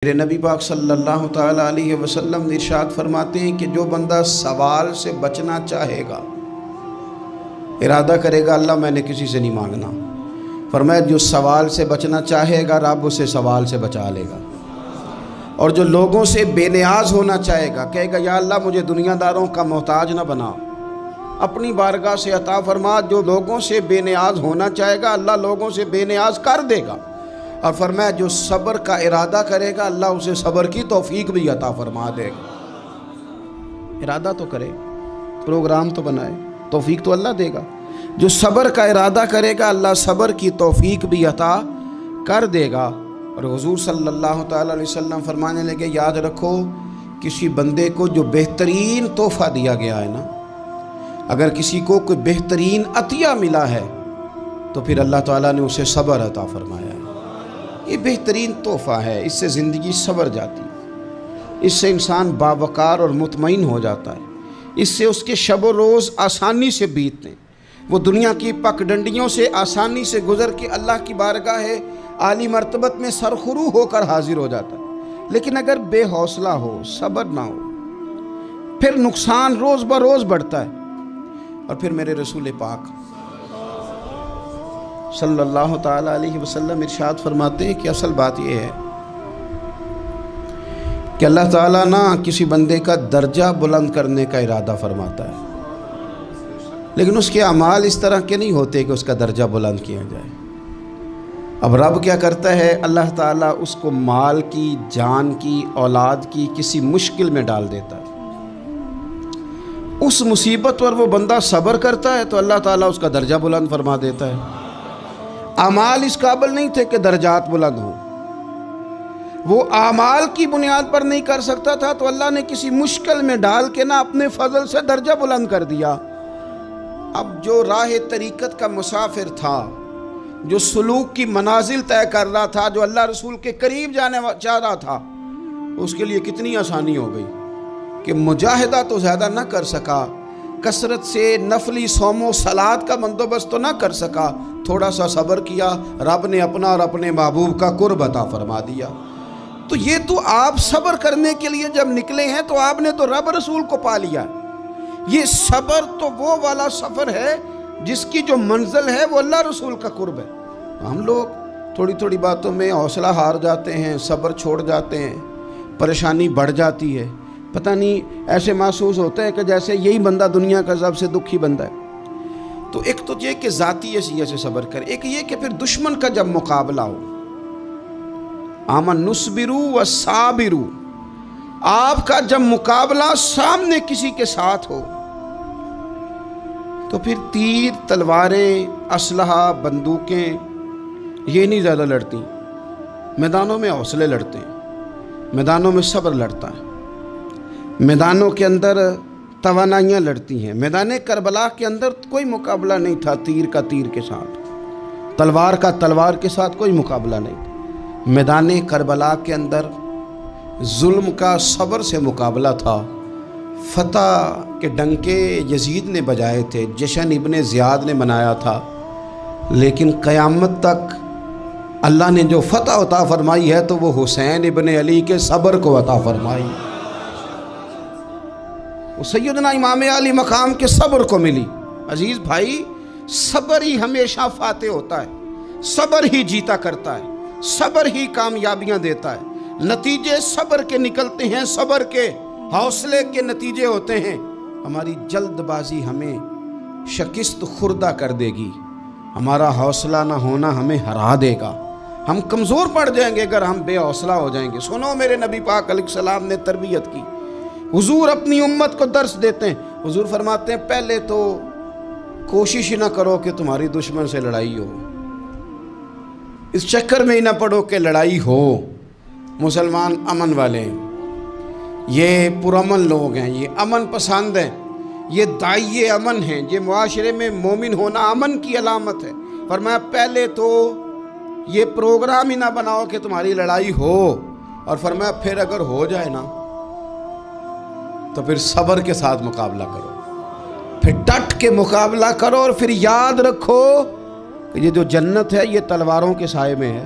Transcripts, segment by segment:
میرے نبی پاک صلی اللہ تعالیٰ علیہ وسلم ارشاد فرماتے ہیں کہ جو بندہ سوال سے بچنا چاہے گا، ارادہ کرے گا اللہ میں نے کسی سے نہیں مانگنا، فرمایا جو سوال سے بچنا چاہے گا رب اسے سوال سے بچا لے گا، اور جو لوگوں سے بے نیاز ہونا چاہے گا کہے گا یا اللہ مجھے دنیا داروں کا محتاج نہ بنا، اپنی بارگاہ سے عطا فرما۔ جو لوگوں سے بے نیاز ہونا چاہے گا اللہ لوگوں سے بے نیاز کر دے گا، اور فرمایا جو صبر کا ارادہ کرے گا اللہ اسے صبر کی توفیق بھی عطا فرما دے گا۔ ارادہ تو کرے، پروگرام تو بنائے، توفیق تو اللہ دے گا۔ جو صبر کا ارادہ کرے گا اللہ صبر کی توفیق بھی عطا کر دے گا۔ اور حضور صلی اللہ تعالیٰ علیہ وسلم فرمانے لگے یاد رکھو کسی بندے کو جو بہترین تحفہ دیا گیا ہے نا، اگر کسی کو کوئی بہترین عطیہ ملا ہے تو پھر اللہ تعالیٰ نے اسے صبر عطا فرمایا ہے۔ یہ بہترین تحفہ ہے، اس سے زندگی سنور جاتی ہے، اس سے انسان باوقار اور مطمئن ہو جاتا ہے، اس سے اس کے شب و روز آسانی سے بیتتے ہیں، وہ دنیا کی پک ڈنڈیوں سے آسانی سے گزر کے اللہ کی بارگاہ عالی مرتبت میں سرخرو ہو کر حاضر ہو جاتا ہے۔ لیکن اگر بے حوصلہ ہو، صبر نہ ہو، پھر نقصان روز بروز بڑھتا ہے۔ اور پھر میرے رسول پاک صلی اللہ تعالیٰ علیہ وسلم ارشاد فرماتے ہیں کہ اصل بات یہ ہے کہ اللہ تعالیٰ نہ کسی بندے کا درجہ بلند کرنے کا ارادہ فرماتا ہے، لیکن اس کے اعمال اس طرح کے نہیں ہوتے کہ اس کا درجہ بلند کیا جائے۔ اب رب کیا کرتا ہے، اللہ تعالیٰ اس کو مال کی، جان کی، اولاد کی کسی مشکل میں ڈال دیتا ہے، اس مصیبت پر وہ بندہ صبر کرتا ہے تو اللہ تعالیٰ اس کا درجہ بلند فرما دیتا ہے۔ اعمال اس قابل نہیں تھے کہ درجات بلند ہوں، وہ اعمال کی بنیاد پر نہیں کر سکتا تھا تو اللہ نے کسی مشکل میں ڈال کے نہ اپنے فضل سے درجہ بلند کر دیا۔ اب جو راہ طریقت کا مسافر تھا، جو سلوک کی منازل طے کر رہا تھا، جو اللہ رسول کے قریب جانے چاہ رہا تھا، اس کے لیے کتنی آسانی ہو گئی کہ مجاہدہ تو زیادہ نہ کر سکا، کثرت سے نفلی صوم و صلات کا بندوبست تو نہ کر سکا، تھوڑا سا صبر کیا، رب نے اپنا اور اپنے محبوب کا قرب عطا فرما دیا۔ تو یہ تو آپ صبر کرنے کے لیے جب نکلے ہیں تو آپ نے تو رب رسول کو پا لیا۔ یہ صبر تو وہ والا سفر ہے جس کی جو منزل ہے وہ اللہ رسول کا قرب ہے۔ ہم لوگ تھوڑی تھوڑی باتوں میں حوصلہ ہار جاتے ہیں، صبر چھوڑ جاتے ہیں، پریشانی بڑھ جاتی ہے، پتہ نہیں ایسے محسوس ہوتا ہے کہ جیسے یہی بندہ دنیا کا سب سے دکھی بندہ ہے۔ تو ایک تو یہ کہ ذاتی حیثیت سے صبر کرے، ایک یہ کہ پھر دشمن کا جب مقابلہ ہو، آمن نصبرو و صابرو، آپ کا جب مقابلہ سامنے کسی کے ساتھ ہو تو پھر تیر، تلواریں، اسلحہ، بندوقیں یہ نہیں زیادہ لڑتی، میدانوں میں حوصلے لڑتے ہیں، میدانوں میں صبر لڑتا ہے، میدانوں کے اندر توانائیاں لڑتی ہیں۔ میدان کربلا کے اندر کوئی مقابلہ نہیں تھا تیر کا تیر کے ساتھ، تلوار کا تلوار کے ساتھ کوئی مقابلہ نہیں تھا۔ میدان کربلا کے اندر ظلم کا صبر سے مقابلہ تھا۔ فتح کے ڈنکے یزید نے بجائے تھے، جشن ابن زیاد نے منایا تھا، لیکن قیامت تک اللہ نے جو فتح عطا فرمائی ہے تو وہ حسین ابن علی کے صبر کو عطا فرمائی، وہ سیدنا امام علی مقام کے صبر کو ملی۔ عزیز بھائی، صبر ہی ہمیشہ فاتح ہوتا ہے، صبر ہی جیتا کرتا ہے، صبر ہی کامیابیاں دیتا ہے، نتیجے صبر کے نکلتے ہیں، صبر کے حوصلے کے نتیجے ہوتے ہیں۔ ہماری جلد بازی ہمیں شکست خوردہ کر دے گی، ہمارا حوصلہ نہ ہونا ہمیں ہرا دے گا، ہم کمزور پڑ جائیں گے اگر ہم بے حوصلہ ہو جائیں گے۔ سنو میرے نبی پاک علیہ السلام نے تربیت کی، حضور اپنی امت کو درس دیتے ہیں، حضور فرماتے ہیں پہلے تو کوشش ہی نہ کرو کہ تمہاری دشمن سے لڑائی ہو، اس چکر میں ہی نہ پڑو کہ لڑائی ہو۔ مسلمان امن والے ہیں، یہ پرامن لوگ ہیں، یہ امن پسند ہیں، یہ داعی امن ہیں، یہ معاشرے میں مومن ہونا امن کی علامت ہے۔ فرمایا پہلے تو یہ پروگرام ہی نہ بناؤ کہ تمہاری لڑائی ہو، اور فرمایا پھر اگر ہو جائے نا تو پھر صبر کے ساتھ مقابلہ کرو، پھر ڈٹ کے مقابلہ کرو، اور پھر یاد رکھو کہ یہ جو جنت ہے یہ تلواروں کے سائے میں ہے،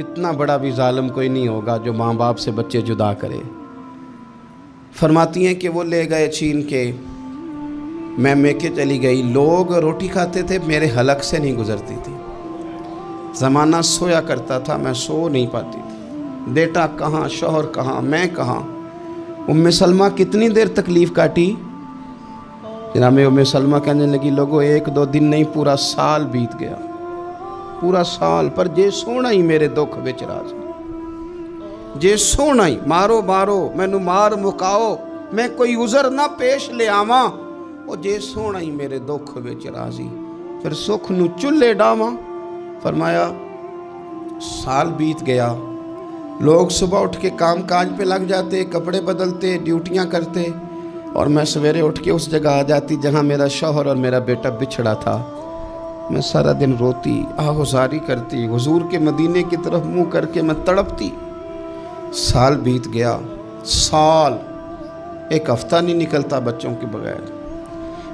اتنا بڑا بھی ظالم کوئی نہیں ہوگا جو ماں باپ سے بچے جدا کرے۔ فرماتی ہیں کہ وہ لے گئے چھین کے، میں میکے چلی گئی، لوگ روٹی کھاتے تھے، میرے حلق سے نہیں گزرتی تھی۔ زمانہ سویا کرتا تھا، میں سو نہیں پاتی تھی، بیٹا کہاں، شوہر کہاں، میں کہاں۔ ام سلمہ کتنی دیر تکلیف کاٹی؟ جناب ام سلمہ کہنے لگی لوگوں 1-2 دن نہیں، پورا سال بیت گیا، پورا سال، پر جے سونا ہی میرے دکھ وچ راضی، جے سونا ہی مارو مینو مار مکاؤ، میں کوئی عذر نہ پیش لے آواں، او جے سونا ہی میرے دکھ وچ راضی، پھر سکھ نو چلے ڈاواں۔ فرمایا سال بیت گیا، لوگ صبح اٹھ کے کام کاج پہ لگ جاتے، کپڑے بدلتے، ڈیوٹیاں کرتے، اور میں سویرے اٹھ کے اس جگہ آ جاتی جہاں میرا شوہر اور میرا بیٹا بچھڑا تھا۔ میں سارا دن روتی، آہوزاری کرتی، حضور کے مدینے کی طرف منہ کر کے میں تڑپتی۔ سال بیت گیا، سال، 1 ہفتہ نہیں نکلتا بچوں کے بغیر۔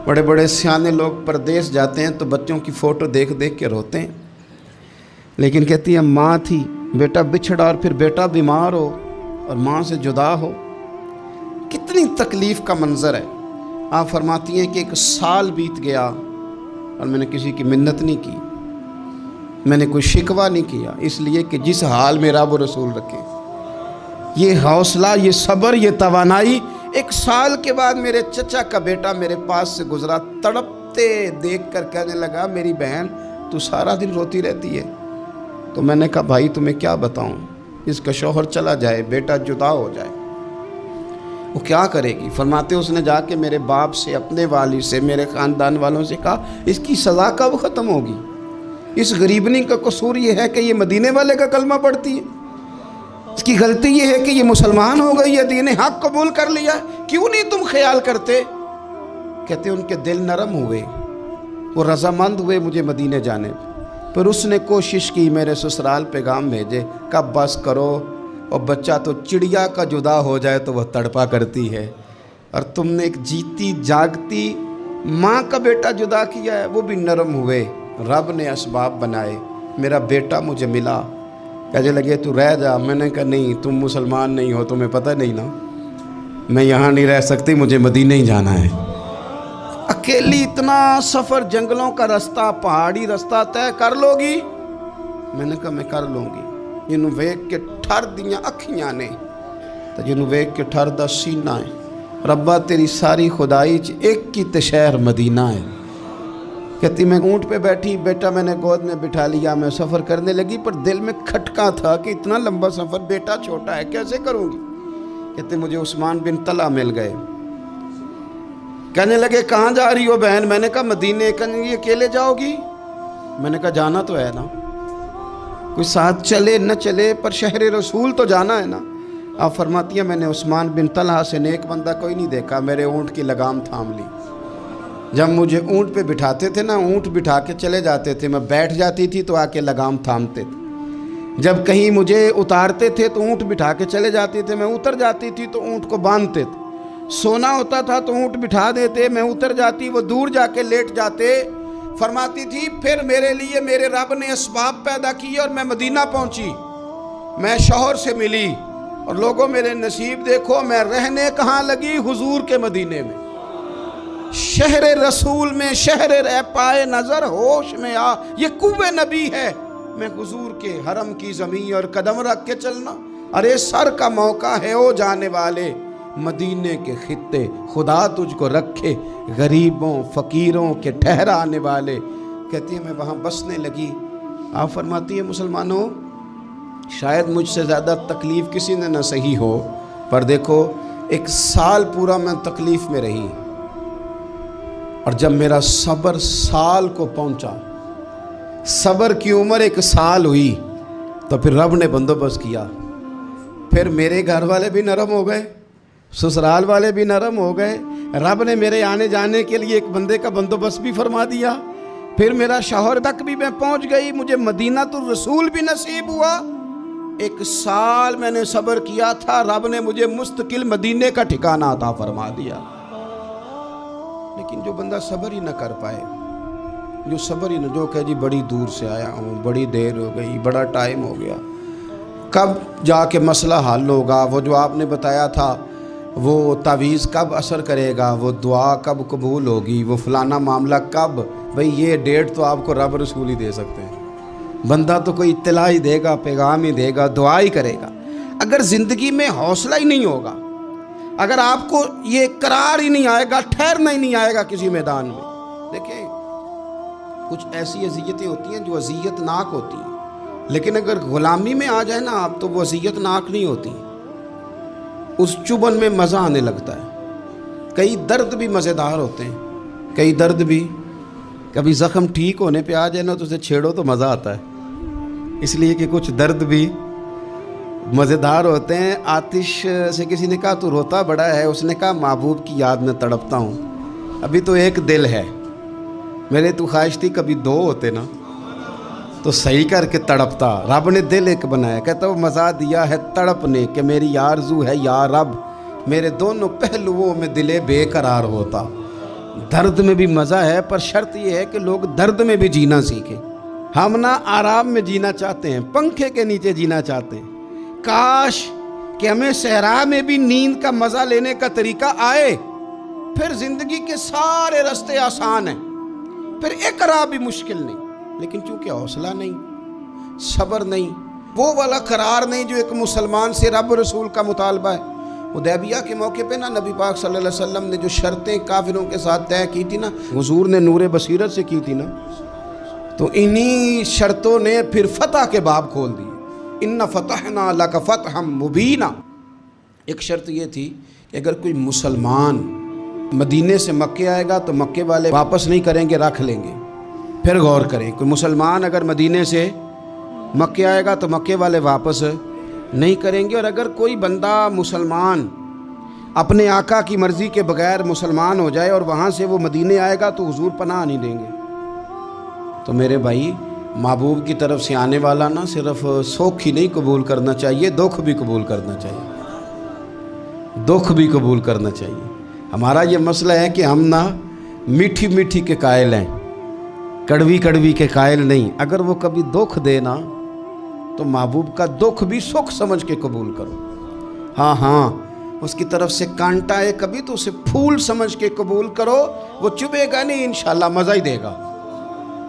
بڑے بڑے سیانے لوگ پردیس جاتے ہیں تو بچوں کی فوٹو دیکھ دیکھ کے روتے ہیں، لیکن کہتی ہے ماں تھی، بیٹا بچھڑا اور پھر بیٹا بیمار ہو اور ماں سے جدا ہو، کتنی تکلیف کا منظر ہے۔ آپ فرماتی ہیں کہ 1 سال بیت گیا اور میں نے کسی کی منت نہیں کی، میں نے کوئی شکوہ نہیں کیا، اس لیے کہ جس حال میں رب و رسول رکھے۔ یہ حوصلہ، یہ صبر، یہ توانائی 1 سال کے بعد میرے چچا کا بیٹا میرے پاس سے گزرا، تڑپتے دیکھ کر کہنے لگا میری بہن تو سارا دن روتی رہتی ہے۔ تو میں نے کہا بھائی تمہیں کیا بتاؤں، اس کا شوہر چلا جائے، بیٹا جدا ہو جائے، وہ کیا کرے گی؟ فرماتے اس نے جا کے میرے باپ سے، اپنے والد سے، میرے خاندان والوں سے کہا اس کی سزا کب ختم ہوگی؟ اس غریبنی کا قصور یہ ہے کہ یہ مدینے والے کا کلمہ پڑھتی ہے، اس کی غلطی یہ ہے کہ یہ مسلمان ہو گئی ہے، دین حق قبول کر لیا، کیوں نہیں تم خیال کرتے؟ کہتے ان کے دل نرم ہوئے، وہ رضامند ہوئے مجھے مدینے جانے پر اس نے کوشش کی میرے سسرال پیغام بھیجے، کب بس کرو، اور بچہ تو چڑیا کا جدا ہو جائے تو وہ تڑپا کرتی ہے، اور تم نے ایک جیتی جاگتی ماں کا بیٹا جدا کیا ہے۔ وہ بھی نرم ہوئے، رب نے اسباب بنائے، میرا بیٹا مجھے ملا۔ کہنے لگے تو رہ جا، میں نے کہا نہیں، تم مسلمان نہیں ہو، تمہیں پتہ نہیں نا، میں یہاں نہیں رہ سکتی، مجھے مدینہ ہی جانا ہے۔ اکیلی اتنا سفر، جنگلوں کا رستہ، پہاڑی رستہ طے کر لو گی؟ میں نے کہا میں کر لوں گی۔ جنہوں ویک کے ٹھر دیاں اکھیاں نے تو جنہوں ویک کے ٹھر دا سینہ ہے، ربا تیری ساری خدائی ایک کی تے شہر مدینہ ہے۔ کہتی میں اونٹ پہ بیٹھی، بیٹا میں نے گود میں بٹھا لیا، میں سفر کرنے لگی، پر دل میں کھٹکا تھا کہ اتنا لمبا سفر، بیٹا چھوٹا ہے، کیسے کروں گی؟ کہتے مجھے عثمان بن طلحہ مل گئے، کہنے لگے کہاں جا رہی ہو بہن؟ میں نے کہا مدینے۔ کہنے لگے اکیلے جاؤ گی؟ میں نے کہا جانا تو ہے نا، کوئی ساتھ چلے نہ چلے پر شہر رسول تو جانا ہے نا۔ آپ فرماتی ہیں میں نے عثمان بن طلحہ سے نیک بندہ کوئی نہیں دیکھا، میرے اونٹ کی لگام تھام لی۔ جب مجھے اونٹ پہ بٹھاتے تھے نا، اونٹ بٹھا کے چلے جاتے تھے، میں بیٹھ جاتی تھی تو آ کے لگام تھامتے تھے۔ جب کہیں مجھے اتارتے تھے تو اونٹ بٹھا کے چلے جاتے تھے، میں اتر جاتی تھی تو اونٹ کو باندھتے تھے۔ سونا ہوتا تھا تو اونٹ بٹھا دیتے، میں اتر جاتی، وہ دور جا کے لیٹ جاتے۔ فرماتی تھی پھر میرے لیے میرے رب نے اسباب پیدا کیے اور میں مدینہ پہنچی، میں شوہر سے ملی، اور لوگوں میرے نصیب دیکھو، میں رہنے کہاں لگی؟ حضور کے مدینے میں، شہر رسول میں، شہر رہ پائے نظر ہوش میں آ، یہ کوہ نبی ہے، میں حضور کے حرم کی زمین اور قدم رکھ کے چلنا، ارے سر کا موقع ہے او جانے والے، مدینے کے خطے خدا تجھ کو رکھے، غریبوں فقیروں کے ٹھہرانے والے۔ کہتی ہے میں وہاں بسنے لگی۔ آپ فرماتی ہے مسلمانوں شاید مجھ سے زیادہ تکلیف کسی نے نہ سہی ہو، پر دیکھو 1 سال پورا میں تکلیف میں رہی، اور جب میرا صبر سال کو پہنچا، صبر کی عمر 1 سال ہوئی، تو پھر رب نے بندوبست کیا، پھر میرے گھر والے بھی نرم ہو گئے، سسرال والے بھی نرم ہو گئے، رب نے میرے آنے جانے کے لیے ایک بندے کا بندوبست بھی فرما دیا، پھر میرا شوہر تک بھی میں پہنچ گئی، مجھے مدینہ الرسول بھی نصیب ہوا۔ 1 سال میں نے صبر کیا تھا، رب نے مجھے مستقل مدینے کا ٹھکانہ عطا فرما دیا۔ لیکن جو بندہ صبر ہی نہ کر پائے، جو صبر ہی نہ، جو کہ جی بڑی دور سے آیا ہوں، بڑی دیر ہو گئی، بڑا ٹائم ہو گیا، کب جا کے مسئلہ حل ہوگا، وہ جو آپ نے بتایا تھا وہ تعویذ کب اثر کرے گا، وہ دعا کب قبول ہوگی، وہ فلانا معاملہ کب، بھئی یہ ڈیٹ تو آپ کو رب رسول ہی دے سکتے ہیں، بندہ تو کوئی اطلاع ہی دے گا، پیغام ہی دے گا، دعا ہی کرے گا۔ اگر زندگی میں حوصلہ ہی نہیں ہوگا، اگر آپ کو یہ قرار ہی نہیں آئے گا، ٹھہرنا ہی نہیں آئے گا کسی میدان میں۔ دیکھیں کچھ ایسی اذیتیں ہوتی ہیں جو اذیت ناک ہوتی ہیں، لیکن اگر غلامی میں آ جائے نا آپ تو وہ اذیت ناک نہیں ہوتی، اس چبھن میں مزہ آنے لگتا ہے۔ کئی درد بھی مزیدار ہوتے ہیں، کئی درد بھی، کبھی زخم ٹھیک ہونے پہ آ جائے نا تو اسے چھیڑو تو مزہ آتا ہے، اس لیے کہ کچھ درد بھی مزیدار ہوتے ہیں۔ آتش سے کسی نے کہا تو روتا بڑا ہے، اس نے کہا محبوب کی یاد میں تڑپتا ہوں، ابھی تو ایک دل ہے، میرے تو خواہش تھی کبھی دو ہوتے نا تو صحیح کر کے تڑپتا۔ رب نے دل ایک بنایا، کہتا وہ مزہ دیا ہے تڑپ نے کہ میری آرزو ہے یا رب میرے دونوں پہلوؤں میں دل بے قرار ہوتا۔ درد میں بھی مزہ ہے، پر شرط یہ ہے کہ لوگ درد میں بھی جینا سیکھیں۔ ہم نہ آرام میں جینا چاہتے ہیں، پنکھے کے نیچے جینا چاہتے ہیں۔ کاش کہ ہمیں صحرا میں بھی نیند کا مزہ لینے کا طریقہ آئے، پھر زندگی کے سارے راستے آسان ہیں، پھر اقرا بھی مشکل نہیں۔ لیکن چونکہ حوصلہ نہیں، صبر نہیں، وہ والا قرار نہیں جو ایک مسلمان سے رب رسول کا مطالبہ ہے۔ حدیبیہ کے موقع پہ نا نبی پاک صلی اللہ علیہ وسلم نے جو شرطیں کافروں کے ساتھ طے کی تھی نا، حضور نے نور بصیرت سے کی تھی نا، تو انہی شرطوں نے پھر فتح کے باب کھول دیے۔ ان فتحنا لک فتحا مبینا۔ ایک شرط یہ تھی کہ اگر کوئی مسلمان مدینے سے مکے آئے گا تو مکے والے واپس نہیں کریں گے، رکھ لیں گے۔ پھر غور کریں، کوئی مسلمان اگر مدینے سے مکے آئے گا تو مکے والے واپس نہیں کریں گے، اور اگر کوئی بندہ مسلمان اپنے آقا کی مرضی کے بغیر مسلمان ہو جائے اور وہاں سے وہ مدینے آئے گا تو حضور پناہ نہیں دیں گے۔ تو میرے بھائی، محبوب کی طرف سے آنے والا نہ صرف سوکھ ہی نہیں قبول کرنا چاہیے، دکھ بھی قبول کرنا چاہیے، دکھ بھی قبول کرنا چاہیے۔ ہمارا یہ مسئلہ ہے کہ ہم نہ میٹھی میٹھی کے قائل ہیں، کڑوی کڑوی کے قائل نہیں۔ اگر وہ کبھی دکھ دے نا تو محبوب کا دکھ بھی سکھ سمجھ کے قبول کرو۔ ہاں اس کی طرف سے کانٹا ہے کبھی تو اسے پھول سمجھ کے قبول کرو، وہ چبھے گا نہیں، انشاءاللہ مزہ ہی دے گا،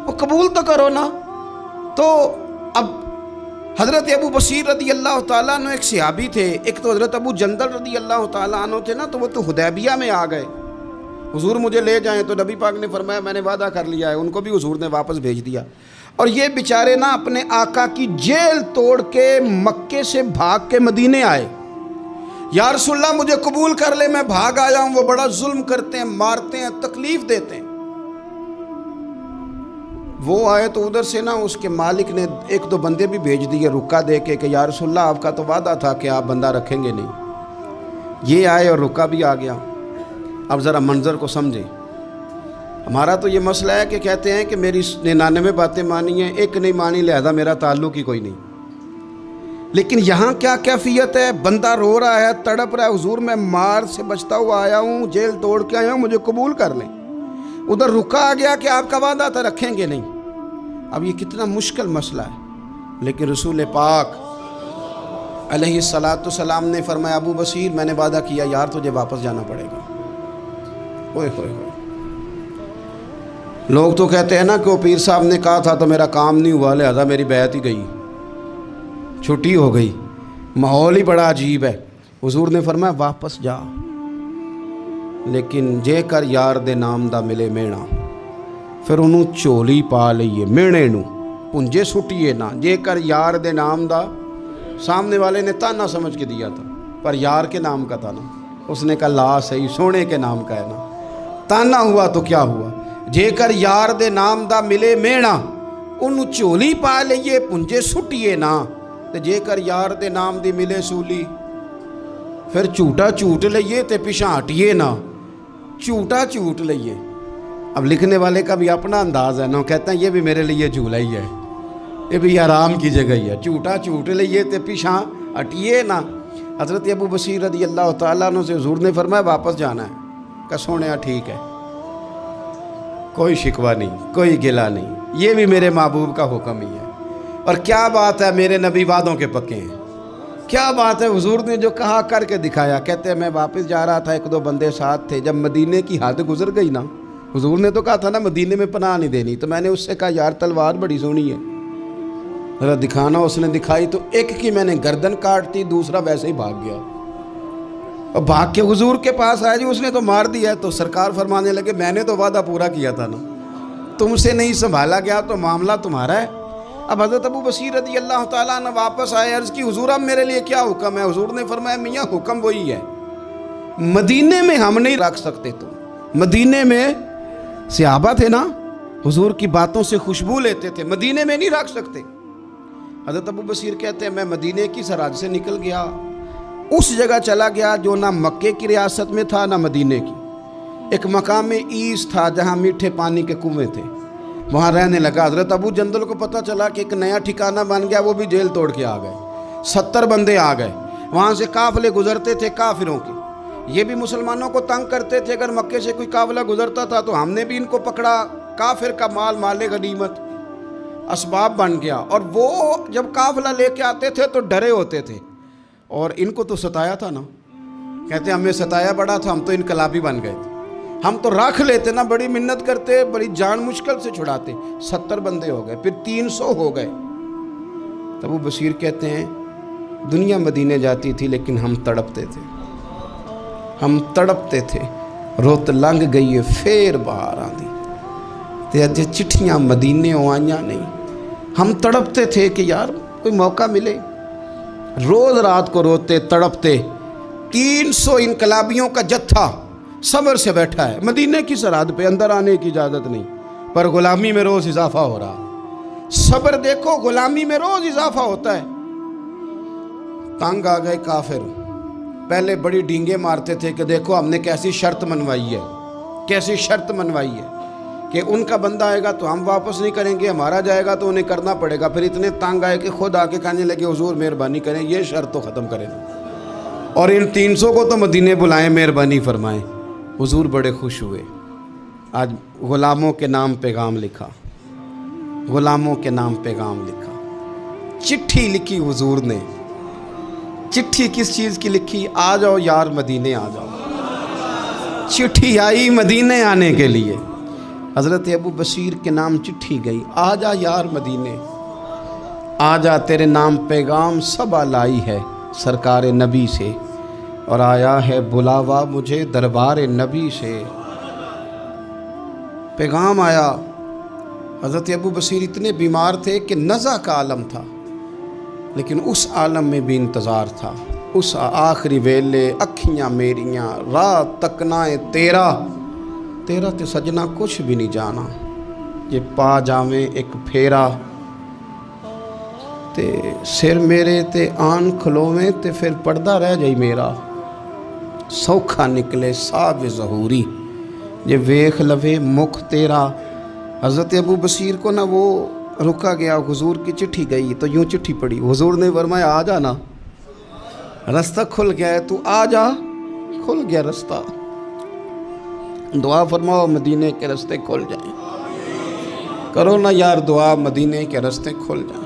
وہ قبول تو کرو نا۔ تو اب حضرت ابو بصیر رضی اللہ تعالیٰ عنہ ایک صحابی تھے، ایک تو حضرت ابو جندل رضی اللہ تعالیٰ عنہ تھے نا، تو وہ تو حدیبیہ میں آ گئے، حضور مجھے لے جائیں، تو نبی پاک نے فرمایا میں نے وعدہ کر لیا ہے، ان کو بھی حضور نے واپس بھیج دیا۔ اور یہ بیچارے نا اپنے آقا کی جیل توڑ کے مکے سے بھاگ کے مدینے آئے، یا رسول اللہ مجھے قبول کر لے، میں بھاگ آیا ہوں، وہ بڑا ظلم کرتے ہیں، مارتے ہیں، تکلیف دیتے ہیں۔ وہ آئے تو ادھر سے نا اس کے مالک نے ایک دو بندے بھی بھیج دیے رکا دے کے کہ یا رسول اللہ آپ کا تو وعدہ تھا کہ آپ بندہ رکھیں گے نہیں۔ یہ آئے اور رکا بھی آ گیا۔ اب ذرا منظر کو سمجھیں۔ ہمارا تو یہ مسئلہ ہے کہ کہتے ہیں کہ میری 99 باتیں مانی ہیں، ایک نہیں مانی، لہذا میرا تعلق ہی کوئی نہیں۔ لیکن یہاں کیا کیفیت ہے؟ بندہ رو رہا ہے، تڑپ رہا ہے، حضور میں مار سے بچتا ہوا آیا ہوں، جیل توڑ کے آیا ہوں، مجھے قبول کر لیں۔ ادھر رکا آ گیا کہ آپ کا وعدہ تھا رکھیں گے نہیں۔ اب یہ کتنا مشکل مسئلہ ہے، لیکن رسول پاک علیہ السلام نے فرمایا ابو بصیر میں نے وعدہ کیا یار تجھے واپس جانا پڑے گا۔ اوئے ہوئے ہوئے، لوگ تو کہتے ہیں نا کہ وہ پیر صاحب نے کہا تھا تو میرا کام نہیں ہوا، لہذا میری بیعت ہی گئی، چھٹی ہو گئی، ماحول ہی بڑا عجیب ہے۔ حضور نے فرمایا واپس جا، لیکن جے کر یار دے نام دا ملے مینا، پھر انہوں چولی پا لئیے مینے نو پنجے سٹیے نا، جے کر یار دے نام دا، سامنے والے نے تانا سمجھ کے دیا تھا پر یار کے نام کا تھا نا، اس نے کہا لا صحیح سونے کے نام کا ہے نا، تانا ہوا تو کیا ہوا، جے کر یار دے نام دا ملے مینا، انہوں چولی پا لئیے پنجے سٹیے نا، جے کر یار دے نام دی ملے سولی، پھر چوٹا چوٹ لئیے تے پیچھا ہٹیے نا، چوٹا چوٹ لئیے۔ اب لکھنے والے کا بھی اپنا انداز ہے نا، کہتے ہیں یہ بھی میرے لیے جھولا ہی ہے، یہ بھی آرام کی جگہ ہی ہے، چوٹا چوٹ لئیے تے پیچھا ہٹیے نا۔ حضرت ابو بصیر رضی اللہ تعالیٰ عنہ سے حضور نے فرمایا واپس جانا ہے، کہ سونے ٹھیک ہے، کوئی شکوہ نہیں، کوئی گلہ نہیں، یہ بھی میرے محبوب کا حکم ہی ہے۔ اور کیا بات ہے، میرے نبی وعدوں کے پکے ہیں، کیا بات ہے، حضور نے جو کہا کر کے دکھایا. کہتے ہیں میں واپس جا رہا تھا، ایک دو بندے ساتھ تھے. جب مدینے کی حد گزر گئی نا، حضور نے تو کہا تھا نا مدینے میں پناہ نہیں دینی، تو میں نے اس سے کہا یار تلوار بڑی سونی ہے، ذرا دکھانا. اس نے دکھائی تو ایک کی میں نے گردن کاٹ دی، دوسرا ویسے ہی بھاگ گیا. اور بھاگ کے حضور کے پاس آیا، جی اس نے تو مار دیا ہے. تو سرکار فرمانے لگے میں نے تو وعدہ پورا کیا تھا نا، تم سے نہیں سنبھالا گیا تو معاملہ تمہارا ہے. اب حضرت ابو بصیر رضی اللہ تعالیٰ عنہ واپس آئے، عرض کی حضور اب میرے لیے کیا حکم ہے؟ حضور نے فرمایا میاں حکم وہی ہے، مدینے میں ہم نہیں رکھ سکتے. تو مدینے میں صحابہ تھے نا، حضور کی باتوں سے خوشبو لیتے تھے، مدینے میں نہیں رکھ سکتے. حضرت ابو بصیر کہتے ہیں میں مدینے کی سرحد سے نکل گیا، اس جگہ چلا گیا جو نہ مکے کی ریاست میں تھا نہ مدینے کی. ایک مقام ایس تھا جہاں میٹھے پانی کے کنویں تھے، وہاں رہنے لگا. حضرت ابو جندل کو پتہ چلا کہ ایک نیا ٹھکانہ بن گیا، وہ بھی جیل توڑ کے آ گئے. 70 بندے آ گئے، وہاں سے قافلے گزرتے تھے کافروں کے. یہ بھی مسلمانوں کو تنگ کرتے تھے، اگر مکے سے کوئی قافلہ گزرتا تھا تو ہم نے بھی ان کو پکڑا. کافر کا مال مال غنیمت اسباب بن گیا. اور وہ جب قافلہ لے کے آتے تھے تو ڈرے ہوتے تھے، اور ان کو تو ستایا تھا نا. کہتے ہیں ہمیں ستایا بڑا تھا، ہم تو انقلابی بن گئے تھے. ہم تو رکھ لیتے نا، بڑی منت کرتے، بڑی جان مشکل سے چھڑاتے. 70 بندے ہو گئے، پھر 300 ہو گئے. تب وہ بصیر کہتے ہیں دنیا مدینے جاتی تھی لیکن ہم تڑپتے تھے، ہم تڑپتے تھے. روت لنگ گئی ہے پھر باہر آندی تے اجے چٹھیاں مدینے آئیاں نہیں. ہم تڑپتے تھے کہ یار کوئی موقع ملے. روز رات کو روتے تڑپتے. 300 انقلابیوں کا جتھا صبر سے بیٹھا ہے مدینے کی سرحد پہ، اندر آنے کی اجازت نہیں، پر غلامی میں روز اضافہ ہو رہا. صبر دیکھو، غلامی میں روز اضافہ ہوتا ہے. تنگ آ گئے کافر. پہلے بڑی ڈینگیں مارتے تھے کہ دیکھو ہم نے کیسی شرط منوائی ہے، کیسی شرط منوائی ہے کہ ان کا بندہ آئے گا تو ہم واپس نہیں کریں گے، ہمارا جائے گا تو انہیں کرنا پڑے گا. پھر اتنے تنگ آئے کہ خود آ کے کہنے لگے حضور مہربانی کریں یہ شرط تو ختم کریں، اور ان 300 کو تو مدینے بلائیں، مہربانی فرمائیں. حضور بڑے خوش ہوئے. آج غلاموں کے نام پیغام لکھا، غلاموں کے نام پیغام لکھا. چٹھی لکھی حضور نے. چٹھی کس چیز کی لکھی؟ آ جاؤ یار مدینے آ جاؤ. چٹھی آئی مدینے آنے کے لیے. حضرت ابو بصیر کے نام چٹھی گئی، آ جا یار مدینے، آ جا تیرے نام پیغام سب لائی ہے سرکار نبی سے، اور آیا ہے بلاوا مجھے دربار نبی سے. پیغام آیا. حضرت ابو بصیر اتنے بیمار تھے کہ نزع کا عالم تھا، لیکن اس عالم میں بھی انتظار تھا. اس آخری ویلے اکھیاں میریاں رات تکنائے تیرا تے سجنا کچھ بھی نہیں جانا. یہ پا جاویں ایک پھیرا تے سر میرے تے آن کھلوویں تے پھر پردہ رہ جائی میرا. سوکھا نکلے صاحب ظہوری یہ ویخ لوے مکھ تیرا. حضرت ابو بصیر کو نا وہ رکا گیا. حضور کی چٹھی گئی تو یوں چٹھی پڑی. حضور نے فرمایا آ جا نا، رستہ کھل گیا ہے، تو آ جا. کھل گیا رستہ. دعا فرماؤ مدینے کے رستے کھل جائیں. کرو نا یار دعا مدینے کے رستے کھل جائیں.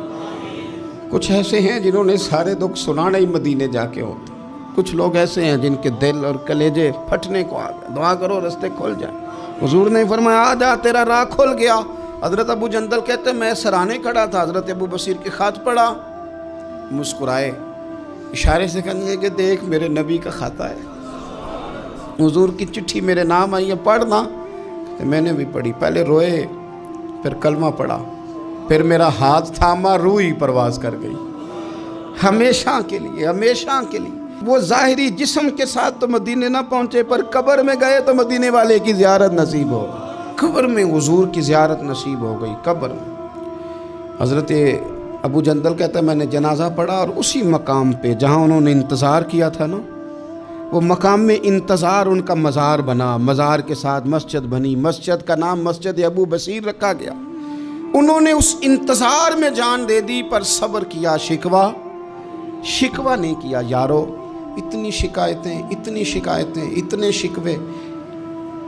کچھ ایسے ہیں جنہوں نے سارے دکھ سنانے ہی مدینے جا کے ہوتے. کچھ لوگ ایسے ہیں جن کے دل اور کلیجے پھٹنے کو آ گئے. دعا کرو رستے کھل جائیں. حضور نے فرمایا آ جا تیرا راہ کھل گیا. حضرت ابو جندل کہتے ہیں میں سرانے کھڑا تھا، حضرت ابو بصیر کے خط پڑھا، مسکرائے، اشارے سے کہنے کہ دیکھ میرے نبی کا خط ہے، حضور کی چٹھی میرے نام آئی ہے، پڑھنا. تو میں نے بھی پڑھی. پہلے روئے، پھر کلمہ پڑھا، پھر میرا ہاتھ تھاما، روح ہی پرواز کر گئی. ہمیشہ کے لیے، ہمیشہ کے لیے. وہ ظاہری جسم کے ساتھ تو مدینے نہ پہنچے، پر قبر میں گئے تو مدینے والے کی زیارت نصیب ہو. قبر میں حضور کی زیارت نصیب ہو گئی. قبر میں حضرت ابو جندل کہتا ہے میں نے جنازہ پڑھا، اور اسی مقام پہ جہاں انہوں نے انتظار کیا تھا نا، وہ مقام میں انتظار ان کا مزار بنا. مزار کے ساتھ مسجد بنی. مسجد کا نام مسجد ابو بصیر رکھا گیا. انہوں نے اس انتظار میں جان دے دی، پر صبر کیا. شکوہ نہیں کیا. یارو اتنی شکایتیں، اتنی شکایتیں، اتنے شکوے.